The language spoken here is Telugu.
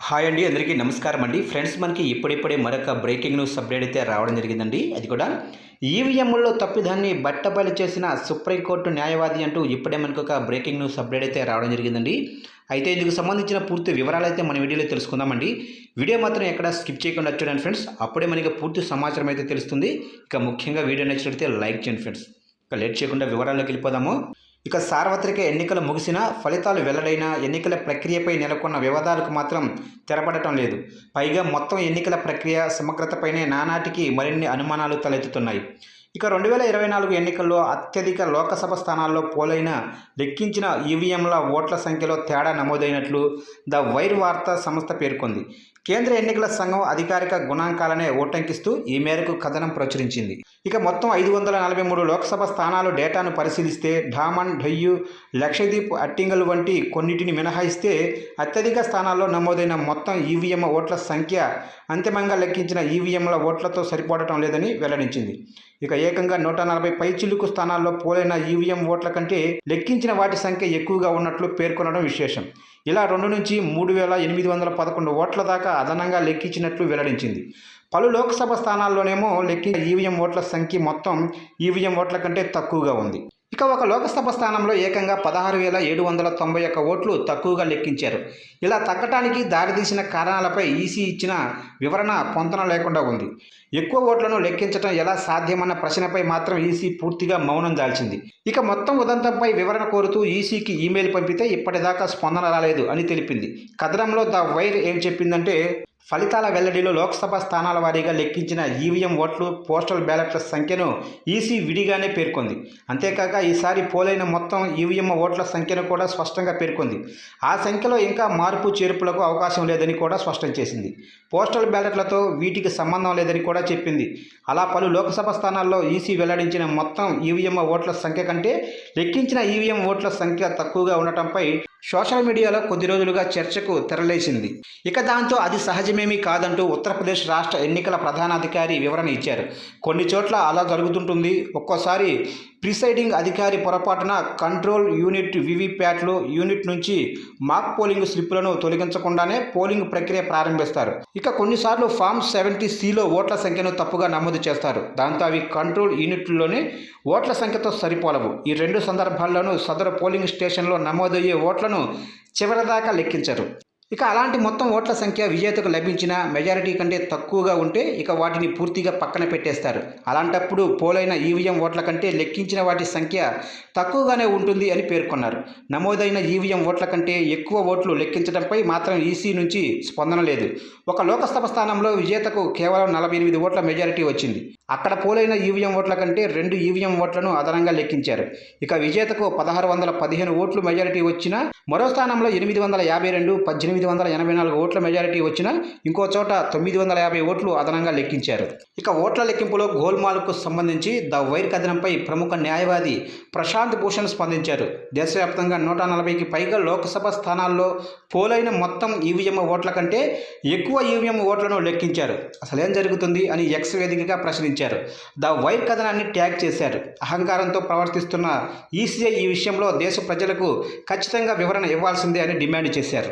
హాయ్ అండి, అందరికీ నమస్కారం అండి. ఫ్రెండ్స్, మనకి ఇప్పుడిప్పుడే మరొక బ్రేకింగ్ న్యూస్ అప్డేట్ అయితే రావడం జరిగిందండి. అది కూడా ఈవీఎంల్లో తప్పిదాన్ని బట్టబయలు చేసిన సుప్రీంకోర్టు న్యాయవాది అంటూ ఇప్పుడే మనకు ఒక బ్రేకింగ్ న్యూస్ అప్డేట్ అయితే రావడం జరిగిందండి. అయితే ఇందుకు సంబంధించిన పూర్తి వివరాలు అయితే మన వీడియోలో తెలుసుకుందామండి. వీడియో మాత్రం ఎక్కడ స్కిప్ చేయకుండా చూడండి ఫ్రెండ్స్. అప్పుడే మనకి పూర్తి సమాచారం అయితే తెలుస్తుంది. ఇక ముఖ్యంగా వీడియో నచ్చినట్లయితే లైక్ చేయండి ఫ్రెండ్స్. ఇక లేట్ చేయకుండా వివరాల్లోకి వెళ్ళిపోదాము. ఇక సార్వత్రిక ఎన్నికలు ముగిసిన ఫలితాలు వెల్లడైన ఎన్నికల ప్రక్రియపై నెలకొన్న వివాదాలకు మాత్రం తెరపడటం లేదు. పైగా మొత్తం ఎన్నికల ప్రక్రియ సమగ్రతపైనే నానాటికి మరిన్ని అనుమానాలు తలెత్తుతున్నాయి. ఇక 2024 ఎన్నికల్లో అత్యధిక లోకసభ స్థానాల్లో పోలైన లెక్కించిన ఈవీఎంల ఓట్ల సంఖ్యలో తేడా నమోదైనట్లు ద వైర్ వార్తా సంస్థ పేర్కొంది. కేంద్ర ఎన్నికల సంఘం అధికారిక గణాంకాలనే ఉటంకిస్తూ ఈ మేరకు కథనం ప్రచురించింది. ఇక మొత్తం 543 లోక్సభ స్థానాలు డేటాను పరిశీలిస్తే ఢామన్, డయ్యూ, లక్షద్వీప్, అట్టింగల్ వంటి కొన్నిటిని మినహాయిస్తే అత్యధిక స్థానాల్లో నమోదైన మొత్తం ఈవీఎం ఓట్ల సంఖ్య అంతిమంగా లెక్కించిన ఈవీఎంల ఓట్లతో సరిపోవడం లేదని వెల్లడించింది. ఇక ఏకంగా 140 పైచిలుకు స్థానాల్లో పోలైన ఈవీఎం ఓట్ల కంటే లెక్కించిన వాటి సంఖ్య ఎక్కువగా ఉన్నట్లు పేర్కొనడం విశేషం. ఇలా 2 నుంచి 3,811 ఓట్ల దాకా అదనంగా లెక్కించినట్లు వెల్లడించింది. పలు లోక్సభ స్థానాల్లోనేమో లెక్కించిన ఈవీఎం ఓట్ల సంఖ్య మొత్తం ఈవీఎం ఓట్ల కంటే తక్కువగా ఉంది. ఇక ఒక లోక్సభ స్థానంలో ఏకంగా 16,791 ఓట్లు తక్కువగా లెక్కించారు. ఇలా తగ్గటానికి దారితీసిన కారణాలపై ఈసీ ఇచ్చిన వివరణ పొంతన లేకుండా ఉంది. ఎక్కువ ఓట్లను లెక్కించడం ఎలా సాధ్యమన్న ప్రశ్నపై మాత్రం ఈసీ పూర్తిగా మౌనం దాల్చింది. ఇక మొత్తం ఉదంతంపై వివరణ కోరుతూ ఈసీకి ఈమెయిల్ పంపితే ఇప్పటిదాకా స్పందన రాలేదు అని తెలిపింది. కథనంలో ద వైర్ ఏం చెప్పిందంటే, ఫలితాల వెల్లడిలో లోక్సభ స్థానాల వారీగా లెక్కించిన ఈవీఎం ఓట్లు, పోస్టల్ బ్యాలెట్ల సంఖ్యను ఈసీ విడిగానే పేర్కొంది. అంతేకాక ఈసారి పోలైన మొత్తం ఈవీఎం ఓట్ల సంఖ్యను కూడా స్పష్టంగా పేర్కొంది. ఆ సంఖ్యలో ఇంకా మార్పు చేర్పులకు అవకాశం లేదని కూడా స్పష్టం చేసింది. పోస్టల్ బ్యాలెట్లతో వీటికి సంబంధం లేదని కూడా చెప్పింది. అలా పలు లోక్సభ స్థానాల్లో ఈసీ వెల్లడించిన మొత్తం ఈవీఎం ఓట్ల సంఖ్య కంటే లెక్కించిన ఈవీఎం ఓట్ల సంఖ్య తక్కువగా ఉండటంపై సోషల్ మీడియాలో కొద్ది రోజులుగా చర్చకు తెరలేసింది. ఇక దాంతో అది సహజమేమీ కాదంటూ ఉత్తరప్రదేశ్ రాష్ట్ర ఎన్నికల ప్రధానాధికారి వివరణ ఇచ్చారు. కొన్ని చోట్ల అలా జరుగుతుంటుంది. ఒక్కోసారి ప్రిసైడింగ్ అధికారి పొరపాటున కంట్రోల్ యూనిట్ వీవీప్యాట్లు యూనిట్ నుంచి మాక్ పోలింగ్ స్లిప్పులను తొలగించకుండానే పోలింగ్ ప్రక్రియ ప్రారంభిస్తారు. ఇక కొన్నిసార్లు ఫామ్ 70Cలో ఓట్ల సంఖ్యను తప్పుగా నమోదు చేస్తారు. దాంతో అవి కంట్రోల్ యూనిట్లలోనే ఓట్ల సంఖ్యతో సరిపోలవు. ఈ 2 సందర్భాల్లోనూ సదరు పోలింగ్ స్టేషన్లో నమోదయ్యే ఓట్లను చివరిదాకా లెక్కించరు. ఇక అలాంటి మొత్తం ఓట్ల సంఖ్య విజేతకు లభించిన మెజారిటీ కంటే తక్కువగా ఉంటే ఇక వాటిని పూర్తిగా పక్కన పెట్టేస్తారు. అలాంటప్పుడు పోలైన ఈవీఎం ఓట్ల కంటే లెక్కించిన వాటి సంఖ్య తక్కువగానే ఉంటుంది అని పేర్కొన్నారు. నమోదైన ఈవీఎం ఓట్ల కంటే ఎక్కువ ఓట్లు లెక్కించడంపై మాత్రం ఈసీ నుంచి స్పందన లేదు. ఒక లోకసభ స్థానంలో విజేతకు కేవలం 48 ఓట్ల మెజారిటీ వచ్చింది. అక్కడ పోలైన ఈవీఎం ఓట్ల కంటే 2 ఈవీఎం ఓట్లను అదనంగా లెక్కించారు. ఇక విజేతకు 1615 ఓట్లు మెజారిటీ వచ్చినా, మరో స్థానంలో 852, 1884 ఓట్ల మెజారిటీ వచ్చినా, ఇంకో చోట 950 ఓట్లు అదనంగా లెక్కించారు. ఇక ఓట్ల లెక్కింపులో గోల్మాల్కు సంబంధించి ద వైర్ కథనంపై ప్రముఖ న్యాయవాది ప్రశాంత్ భూషణ్ స్పందించారు. దేశవ్యాప్తంగా 140కి పైగా లోక్సభ స్థానాల్లో పోలైన మొత్తం ఈవీఎం ఓట్ల కంటే ఎక్కువ ఈవీఎం ఓట్లను లెక్కించారు. అసలేం జరుగుతుంది అని ఎక్స్ వేదికగా ప్రశ్నించారు. ద వైర్ కథనాన్ని ట్యాగ్ చేశారు. అహంకారంతో ప్రవర్తిస్తున్న ఈసీఐ ఈ విషయంలో దేశ ప్రజలకు ఖచ్చితంగా వివరణ ఇవ్వాల్సిందే అని డిమాండ్ చేశారు.